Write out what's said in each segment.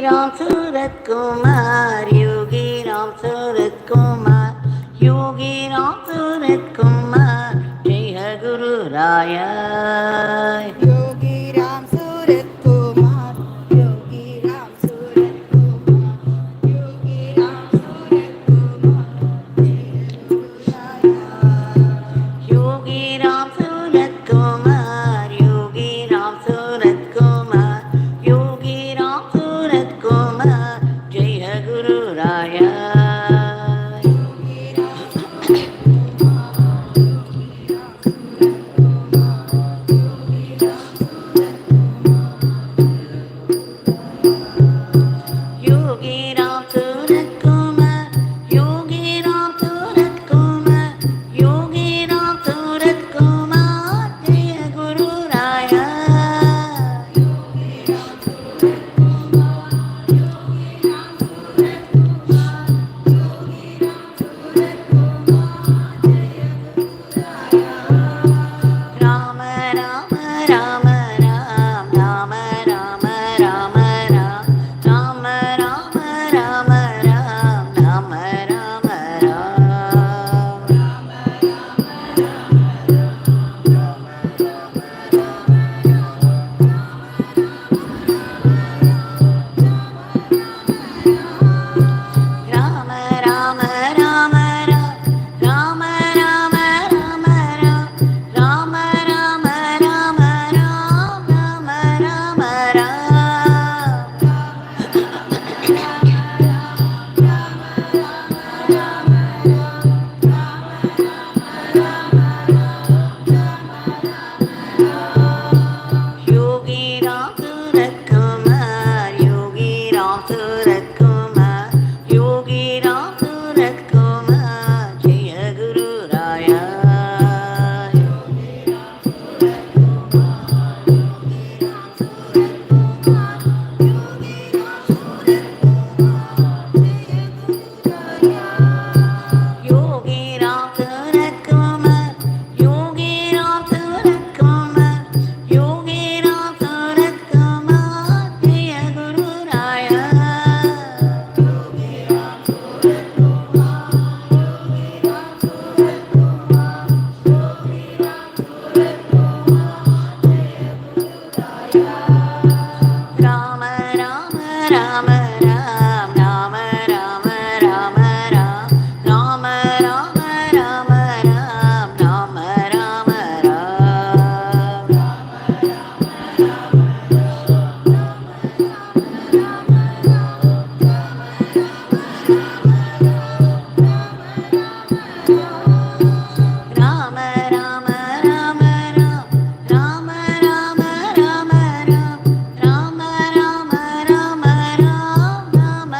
Ram Surat Kumar, Yogi Ram Surat Kumar, Yogi Ram Surat Kumar, Jai Guru Raya. Yogi Ram Surat Kumar, Yogi Ram Surat Kumar, Yogi Ram Surat Kumar, Yogi Ram Surat Kumar, Yogi Ram Surat Kumar, Yogi Ram Surat Kumar, Jai Guru Raya. Yogi Ram Surat Kumar, Yogi Ram Surat Kumar, Yogi Ram Surat Kumar, Jai Guru Raya. Rama Rama Rama Ram, Rama Rama Rama Ram, Rama Rama Rama Ram, Rama Rama Ram. Rama Rama Rama Ram, Rama Rama Rama Ram, Rama Rama Rama Ram, Rama Rama Ram. Yogi Ram Surat Kumar, Yogi Ram Surat Kumar, Yogi Ram Surat Kumar, Jai Guru Raya. Yogi Ram Surat Kumar, Yogi Ram Surat Kumar, Yogi Ram Surat Kumar, Jai Guru Raya. Rama Rama Rama Ram, Rama Rama Rama Ram, Rama Rama Rama Ram, Rama Rama Ram. Rama Rama Rama Ram, Rama Rama Rama Ram, Rama Rama Rama Ram, Rama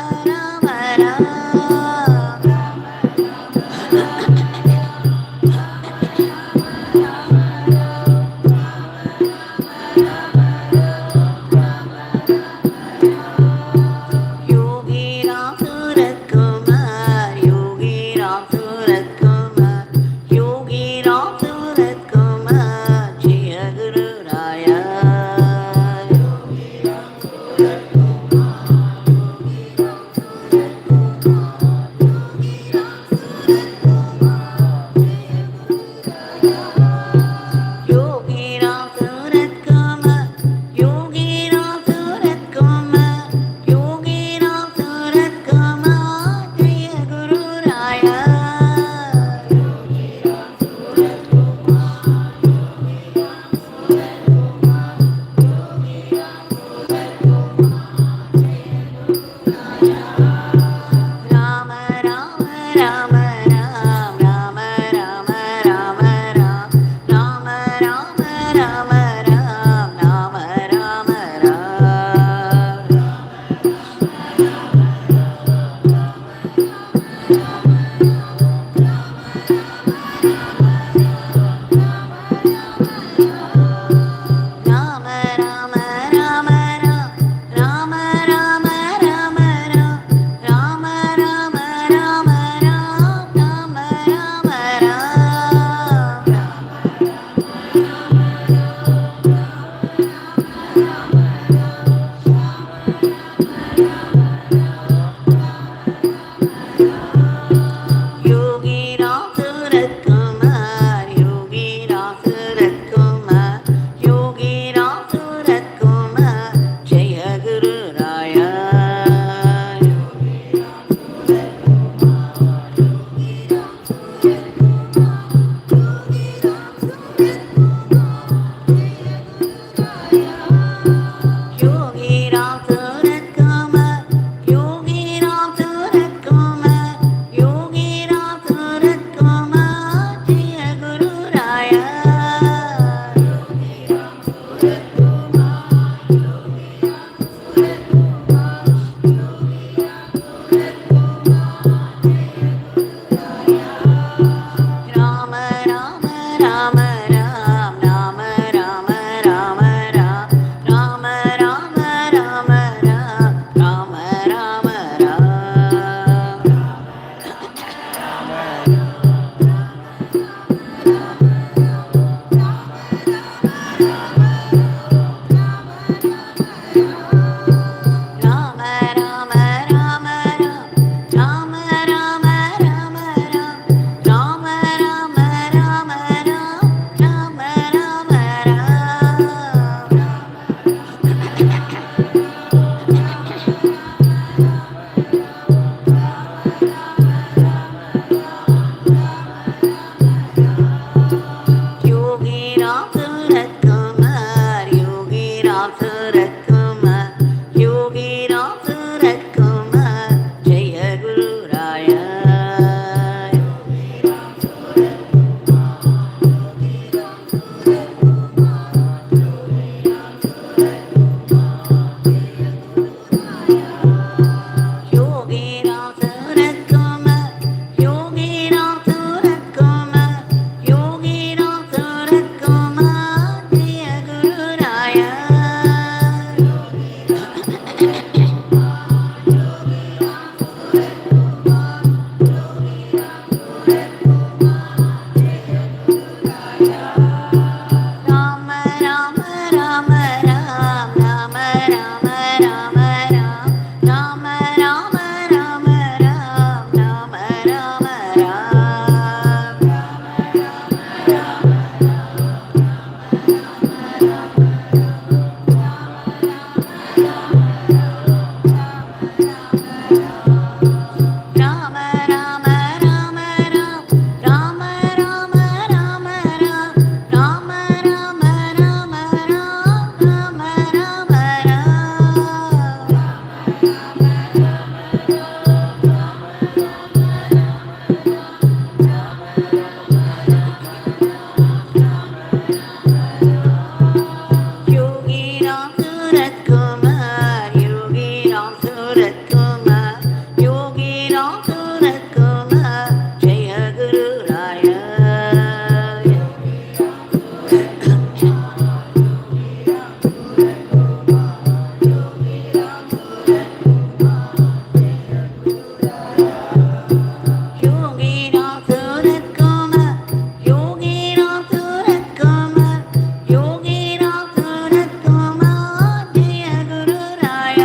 Surat Kumar Yogi Ram Surat Kumar जय गुरु राय योगी राम सूरत कुमार योगी राम सूरत कुमार योगी राम सूरत कुमार जय गुरु राय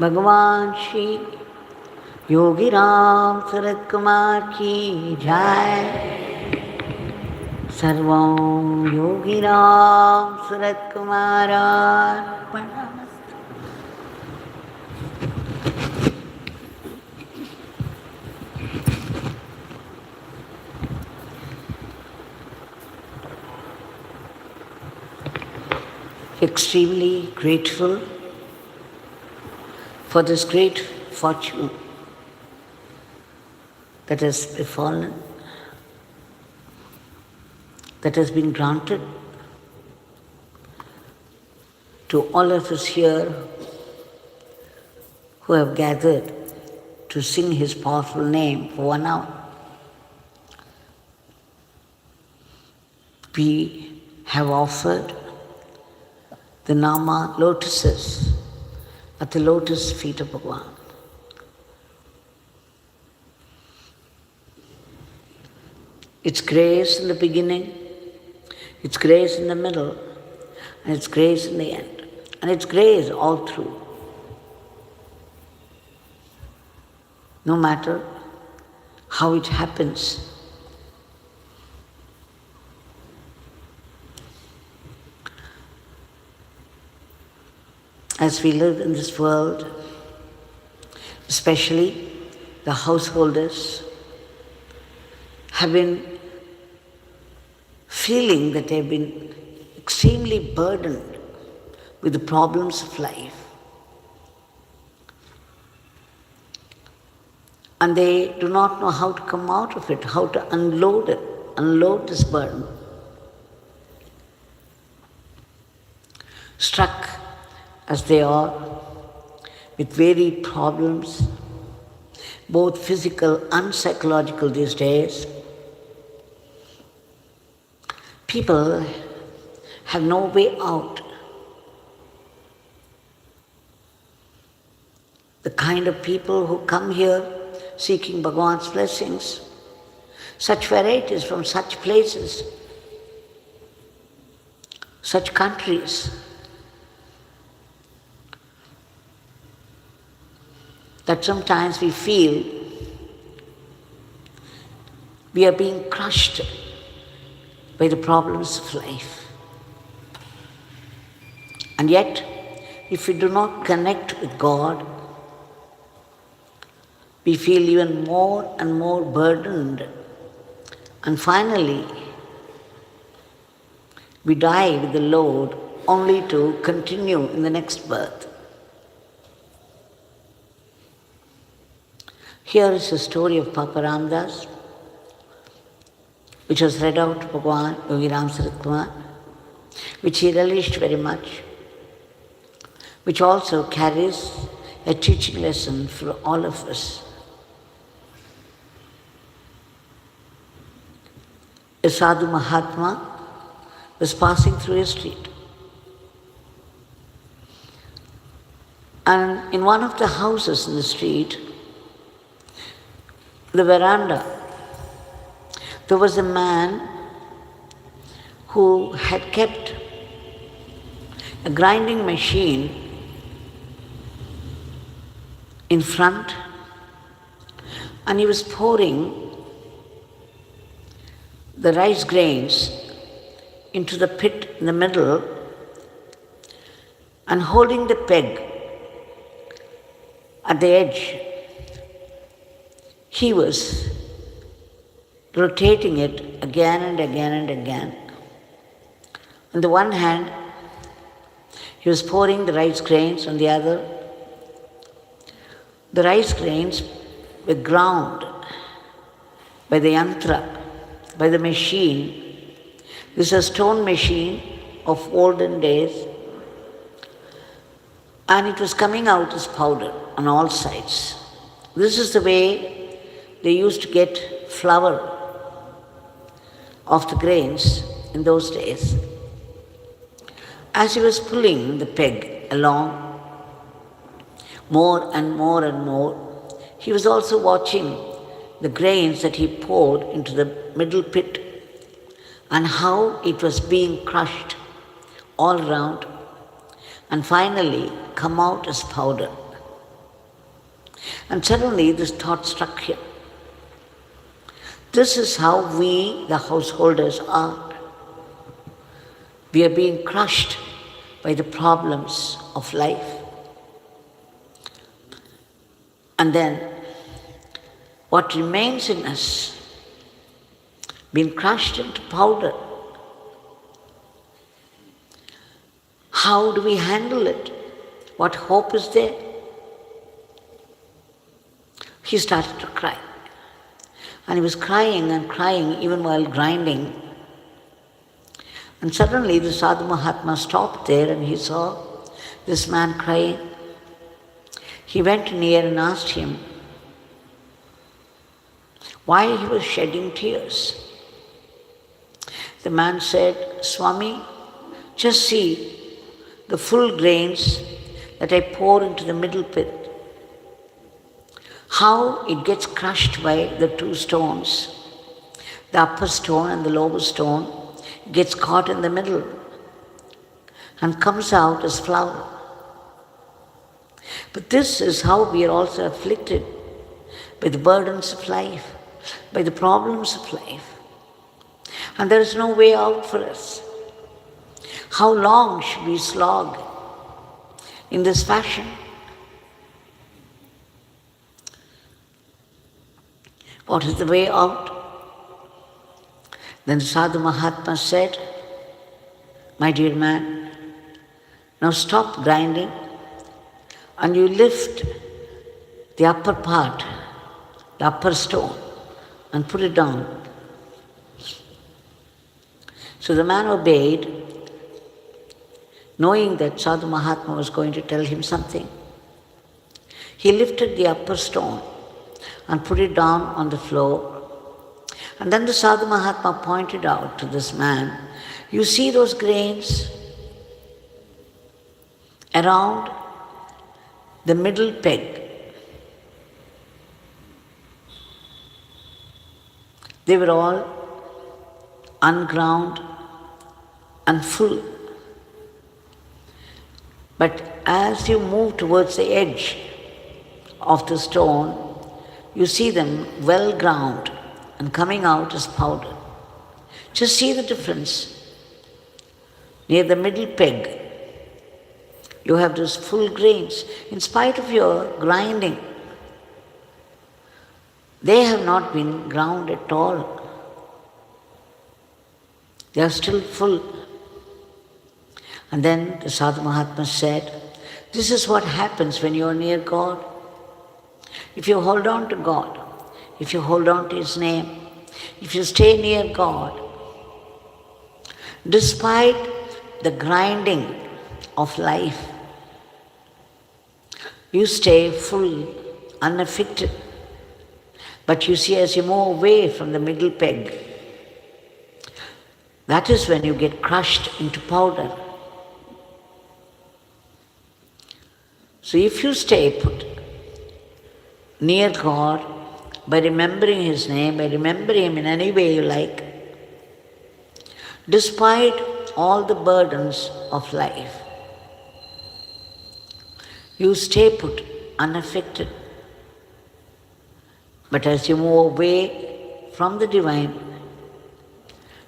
भगवान श्री योगी राम सूरत कुमार की जय। सर्वं Yogi Ram Surat कुमारार्पणमस्तु। Extremely grateful for this great fortune that has befallen, that has been granted to all of us here who have gathered to sing his powerful name for 1 hour. We have offered the Nama lotuses at the lotus feet of Bhagavan. Its grace in the beginning, It's grace in the middle, and it's grace in the end. And it's grace all through. No matter how it happens. As we live in this world, especially the householders have been feeling that they've been extremely burdened with the problems of life. And they do not know how to come out of it, how to unload this burden. Struck as they are with varied problems, both physical and psychological these days, people have no way out. The kind of people who come here seeking Bhagavan's blessings, such varieties from such places, such countries, that sometimes we feel we are being crushed by the problems of life. And yet, if we do not connect with God, we feel even more and more burdened. And finally, we die with the load only to continue in the next birth. Here is the story of Papa Ramdas, which was read out to Bhagavan Yogi Ram Sarat Kumar, which he relished very much, which also carries a teaching lesson for all of us. A sadhu Mahatma was passing through a street. And in one of the houses in the street, the veranda, there was a man who had kept a grinding machine in front, and he was pouring the rice grains into the pit in the middle and holding the peg at the edge. He was rotating it again and again and again. On the one hand, he was pouring the rice grains, on the other, the rice grains were ground by the yantra, by the machine. This is a stone machine of olden days, and it was coming out as powder on all sides. This is the way they used to get flour of the grains in those days. As he was pulling the peg along more and more and more, he was also watching the grains that he poured into the middle pit and how it was being crushed all around and finally come out as powder. And suddenly this thought struck him. This is how we, the householders, are. We are being crushed by the problems of life. And then what remains in us, being crushed into powder. How do we handle it? What hope is there? He started to cry. And he was crying and crying even while grinding. And suddenly the Sadhu Mahatma stopped there and he saw this man crying. He went near and asked him why he was shedding tears. The man said, Swami, just see the full grains that I pour into the middle pit. How it gets crushed by the two stones, the upper stone and the lower stone. gets caught in the middle and comes out as flower. But this is how we are also afflicted by the burdens of life, by the problems of life. And there is no way out for us. How long should we slog in this fashion? What is the way out? Then Sadhu Mahatma said, my dear man, now stop grinding and you lift the upper part, the upper stone, and put it down. So the man obeyed, knowing that Sadhu Mahatma was going to tell him something. He lifted the upper stone and put it down on the floor. And then the Sadhu Mahatma pointed out to this man, you see those grains around the middle peg? They were all unground and full. But as you move towards the edge of the stone, you see them well ground and coming out as powder. Just see the difference. Near the middle peg, you have those full grains. In spite of your grinding, they have not been ground at all. They are still full. And then the Sadhu Mahatma said, this is what happens when you are near God. If you hold on to God, if you hold on to His name, if you stay near God, despite the grinding of life, you stay full, unaffected. But you see, as you move away from the middle peg, that is when you get crushed into powder. So if you stay put near God, by remembering His name, by remembering Him in any way you like, despite all the burdens of life, you stay put, unaffected. But as you move away from the divine,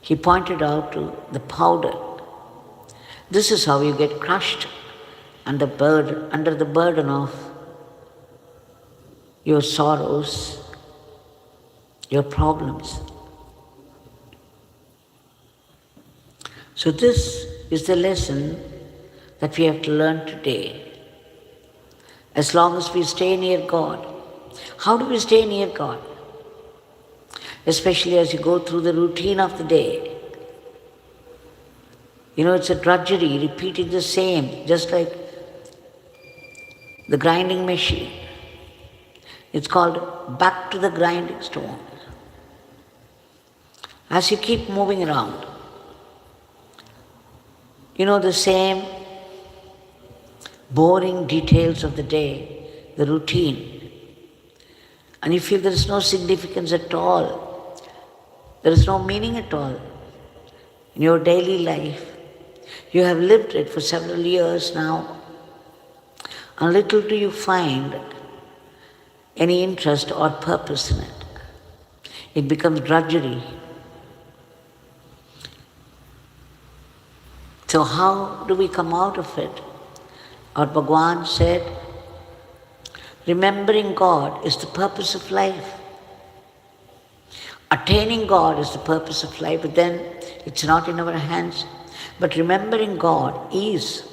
he pointed out to the powder. This is how you get crushed under the burden of your sorrows, your problems. So this is the lesson that we have to learn today. As long as we stay near God. How do we stay near God? Especially as you go through the routine of the day. You know, it's a drudgery, repeating the same, just like the grinding machine. It's called back to the grinding stone. As you keep moving around, you know, the same boring details of the day, the routine. And you feel there is no significance at all. There is no meaning at all in your daily life. You have lived it for several years now, and little do you find any interest or purpose in it. It becomes drudgery. So how do we come out of it? Our Bhagwan said, remembering God is the purpose of life. Attaining God is the purpose of life, but then it's not in our hands. But remembering God is.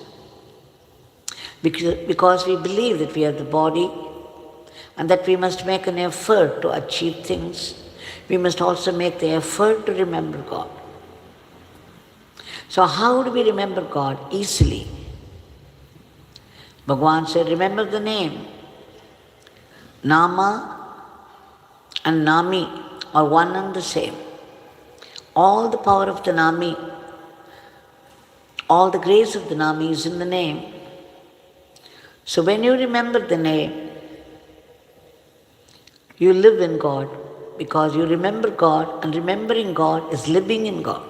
Because we believe that we are the body and that we must make an effort to achieve things, we must also make the effort to remember God. So how do we remember God? Easily. Bhagwan said, remember the name. Nama and Nami are one and the same. All the power of the Nami, all the grace of the Nami is in the name. So when you remember the name, you live in God because you remember God, and remembering God is living in God.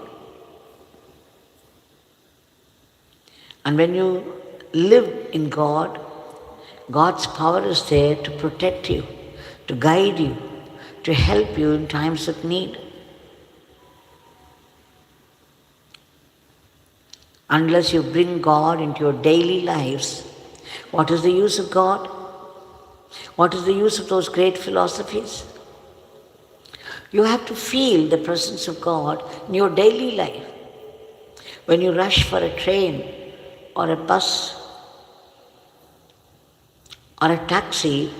And when you live in God, God's power is there to protect you, to guide you, to help you in times of need. Unless you bring God into your daily lives, what is the use of God? What is the use of those great philosophies? You have to feel the presence of God in your daily life. When you rush for a train or a bus or a taxi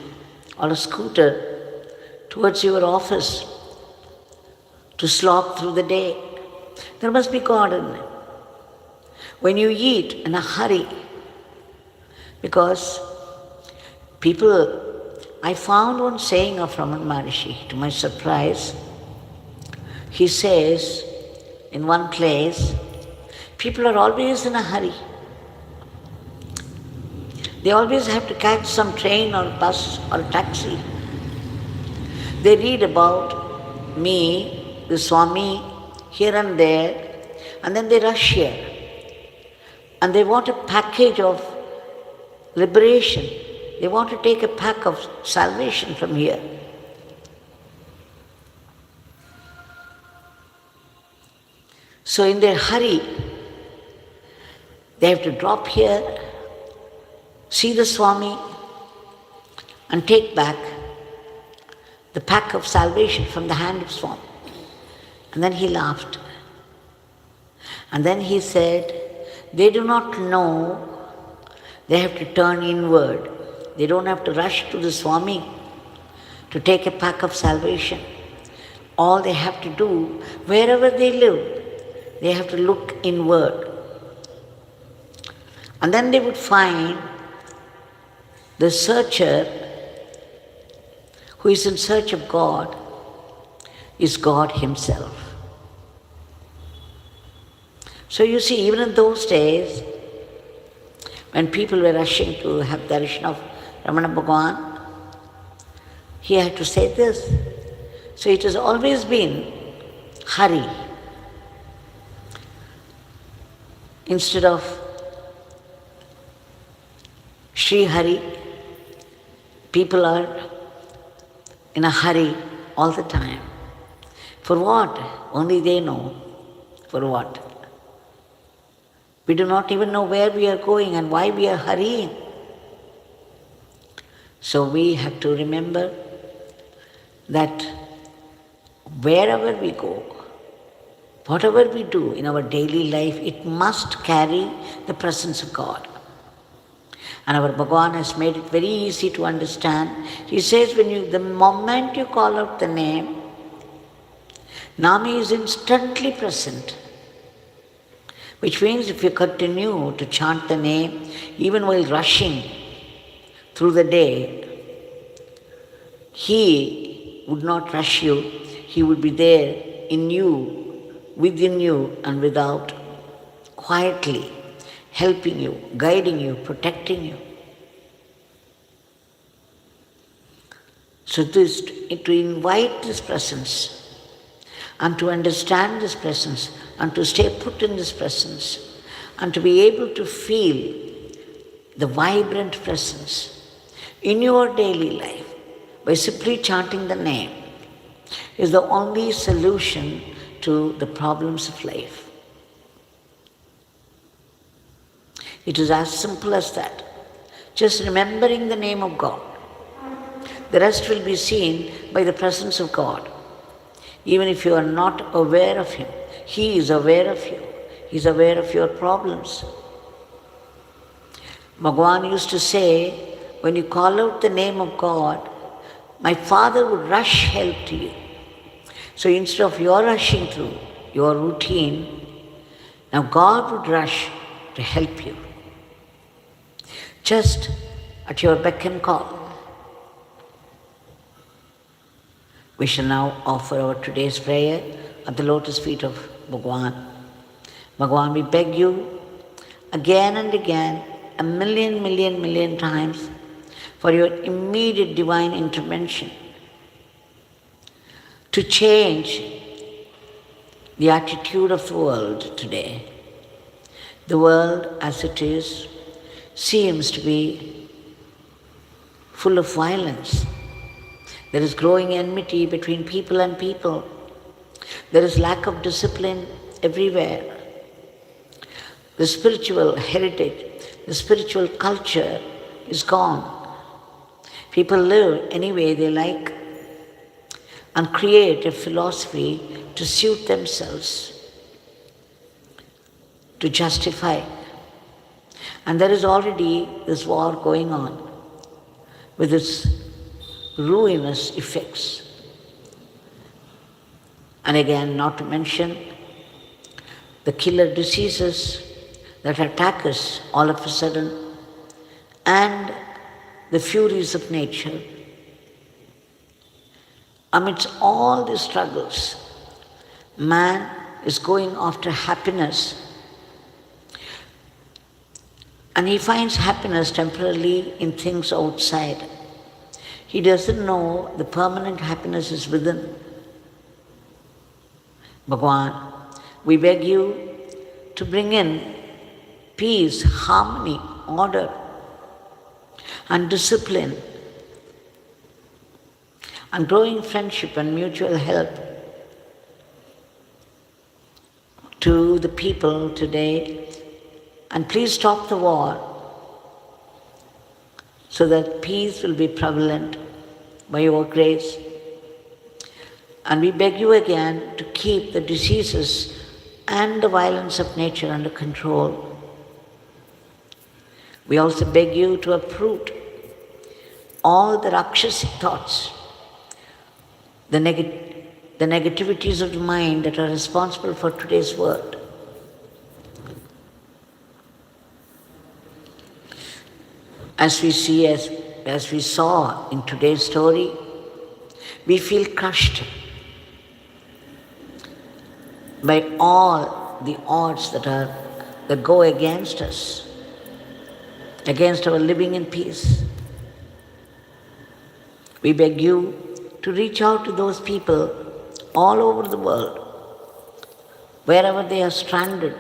or a scooter towards your office to slog through the day, there must be God in it. When you eat in a hurry, because I found one saying of Raman Maharishi, to my surprise. He says in one place, people are always in a hurry. They always have to catch some train or bus or taxi. They read about me, the Swami, here and there, and then they rush here. And they want a package of liberation. They want to take a pack of salvation from here. So in their hurry, they have to drop here, see the Swami, and take back the pack of salvation from the hand of Swami. And then he laughed. And then he said, they do not know they have to turn inward. They don't have to rush to the Swami to take a pack of salvation. All they have to do, wherever they live, they have to look inward. And then they would find the searcher who is in search of God is God Himself. So you see, even in those days, when people were rushing to have darshan of Ramana Bhagavan, he had to say this. So it has always been hurry. Instead of Shri Hari, people are in a hurry all the time. For what? Only they know. For what? We do not even know where we are going and why we are hurrying. So we have to remember that wherever we go, whatever we do in our daily life, it must carry the presence of God. And our Bhagavan has made it very easy to understand. He says, the moment you call out the name, Nami is instantly present. Which means if you continue to chant the name, even while rushing through the day, He would not rush you. He would be there in you, within you and without, quietly helping you, guiding you, protecting you. So to invite this presence and to understand this presence and to stay put in this presence and to be able to feel the vibrant presence in your daily life by simply chanting the name is the only solution to the problems of life. It is as simple as that. Just remembering the name of God. The rest will be seen by the presence of God. Even if you are not aware of Him, He is aware of you. He is aware of your problems. Bhagavan used to say, when you call out the name of God, my Father would rush help to you. So instead of your rushing through your routine, now God would rush to help you. Just at your beck and call. We shall now offer our today's prayer at the lotus feet of Bhagavan. Bhagavan, we beg you again and again, a million times, for your immediate divine intervention to change the attitude of the world today, The world as it is seems to be full of violence. There is growing enmity between people and people. There is lack of discipline everywhere. The spiritual heritage, the spiritual culture is gone. People live any way they like and create a philosophy to suit themselves, to justify. And there is already this war going on with its ruinous effects. And again, not to mention the killer diseases that attack us all of a sudden, and the furies of nature. Amidst all these struggles, man is going after happiness, and he finds happiness temporarily in things outside. He doesn't know the permanent happiness is within. Bhagavan, we beg you to bring in peace, harmony, order, and discipline, and growing friendship and mutual help to the people today. And please stop the war so that peace will be prevalent by your grace. And we beg you again to keep the diseases and the violence of nature under control. We also beg you to uproot all the Rakshasic thoughts, the negativities of the mind that are responsible for today's world. As we saw in today's story, we feel crushed by all the odds that go against us, against our living in peace. We beg you to reach out to those people all over the world, wherever they are stranded,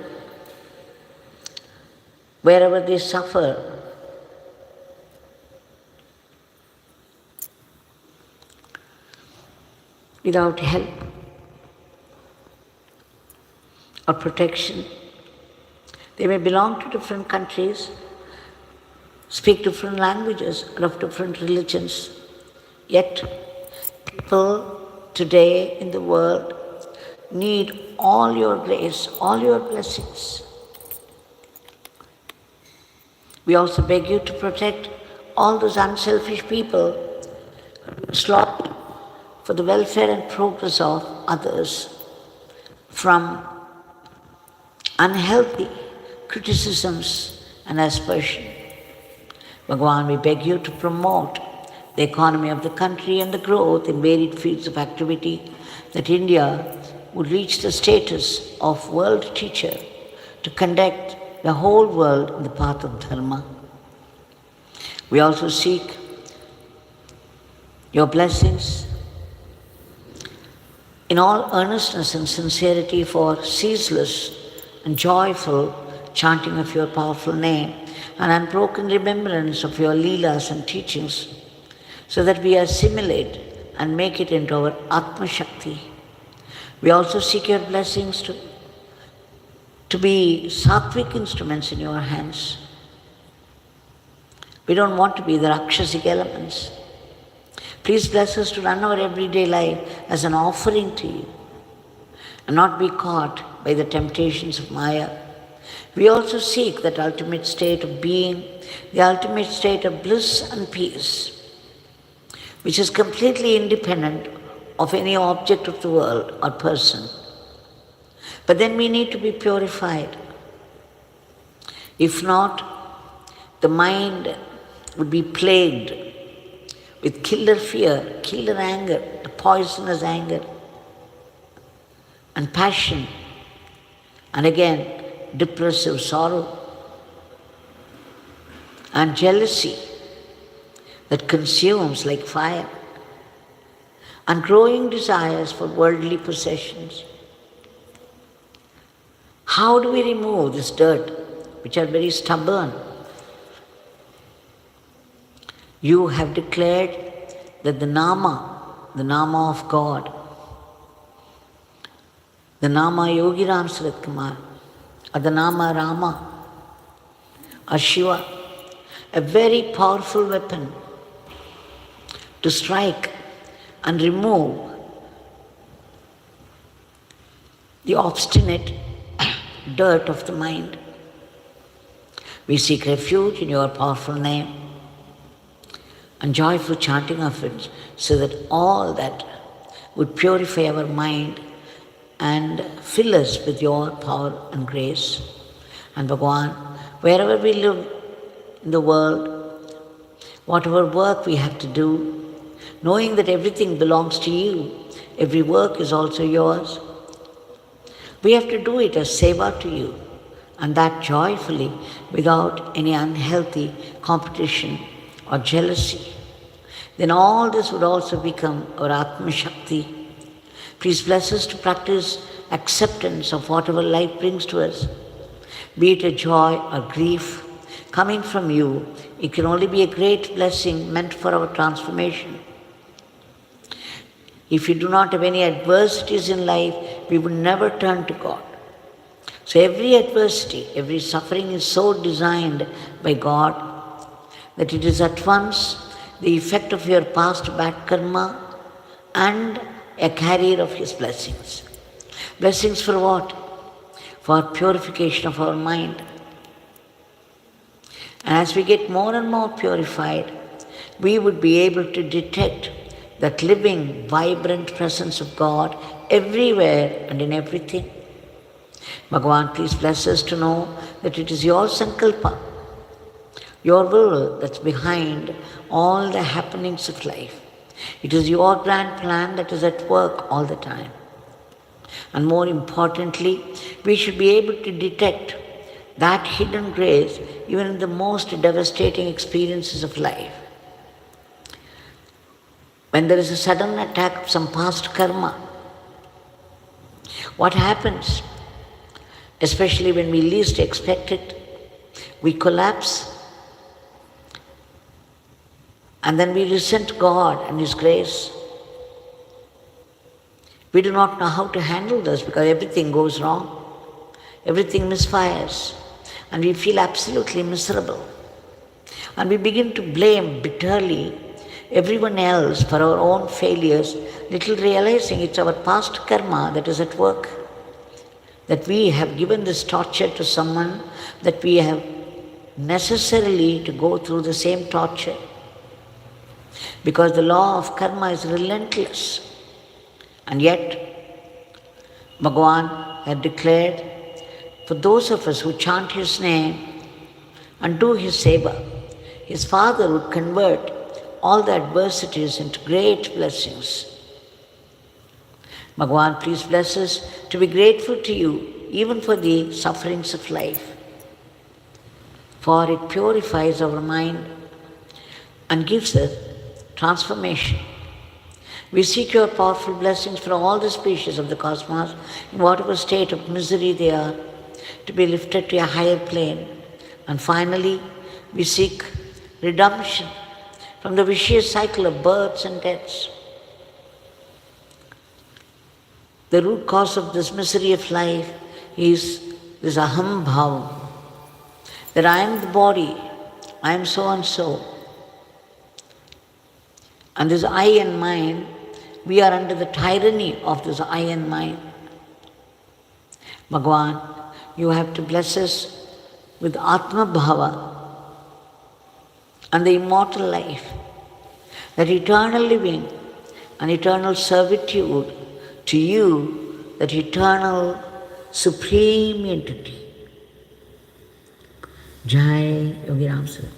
wherever they suffer. Without help or protection. They may belong to different countries, speak different languages, and of different religions. Yet, people today in the world need all your grace, all your blessings. We also beg you to protect all those unselfish people slaughtered for the welfare and progress of others from unhealthy criticisms and aspersion. Bhagavan, we beg you to promote the economy of the country and the growth in varied fields of activity, that India would reach the status of world teacher to conduct the whole world in the path of dharma. We also seek your blessings in all earnestness and sincerity for ceaseless and joyful chanting of your powerful name and unbroken remembrance of your leelas and teachings, so that we assimilate and make it into our Atma Shakti. We also seek your blessings to be sattvic instruments in your hands. We don't want to be the Rakshasic elements. Please bless us to run our everyday life as an offering to you and not be caught by the temptations of Maya. We also seek that ultimate state of being, the ultimate state of bliss and peace, which is completely independent of any object of the world or person. But then we need to be purified. If not, the mind would be plagued with killer fear, killer anger, the poisonous anger, and passion, and again, depressive sorrow, and jealousy that consumes like fire, and growing desires for worldly possessions. How do we remove this dirt which are very stubborn. You have declared that the Nama of God, the Nama Yogi Ram Surat Kumar, or the Nama Rama, or Shiva, a very powerful weapon to strike and remove the obstinate dirt of the mind. We seek refuge in your powerful name and joyful chanting of it, so that all that would purify our mind and fill us with your power and grace. And Bhagavan, wherever we live in the world, whatever work we have to do, knowing that everything belongs to you, every work is also yours, we have to do it as seva to you, and that joyfully, without any unhealthy competition or jealousy. Then all this would also become our Atma Shakti. Please bless us to practice acceptance of whatever life brings to us, be it a joy or grief coming from you. It can only be a great blessing meant for our transformation. If you do not have any adversities in life, we would never turn to God. So every adversity, every suffering is so designed by God that it is at once the effect of your past bad karma and a carrier of His blessings. Blessings for what? For purification of our mind. And as we get more and more purified, we would be able to detect that living, vibrant presence of God everywhere and in everything. Bhagavan, please bless us to know that it is your sankalpa, your will that's behind all the happenings of life. It is your grand plan that is at work all the time. And more importantly, we should be able to detect that hidden grace even in the most devastating experiences of life. When there is a sudden attack of some past karma, what happens? Especially when we least expect it, we collapse, and then we resent God and His grace. We do not know how to handle this because everything goes wrong, everything misfires, and we feel absolutely miserable. And we begin to blame bitterly everyone else for our own failures, little realizing it's our past karma that is at work, that we have given this torture to someone, that we have necessarily to go through the same torture. Because the law of karma is relentless. And yet, Bhagavan had declared, for those of us who chant His name and do His seva, His Father would convert all the adversities into great blessings. Bhagavan, please bless us to be grateful to you even for the sufferings of life, for it purifies our mind and gives us transformation. We seek your powerful blessings for all the species of the cosmos, in whatever state of misery they are, to be lifted to a higher plane. And finally, we seek redemption from the vicious cycle of births and deaths. The root cause of this misery of life is this aham bhavam, that I am the body, I am so and so. And this I and mine, we are under the tyranny of this I and mine. Bhagavan, you have to bless us with Atma Bhava and the immortal life, that eternal living and eternal servitude to you, that eternal supreme entity. Jai Yogi Ram Surat.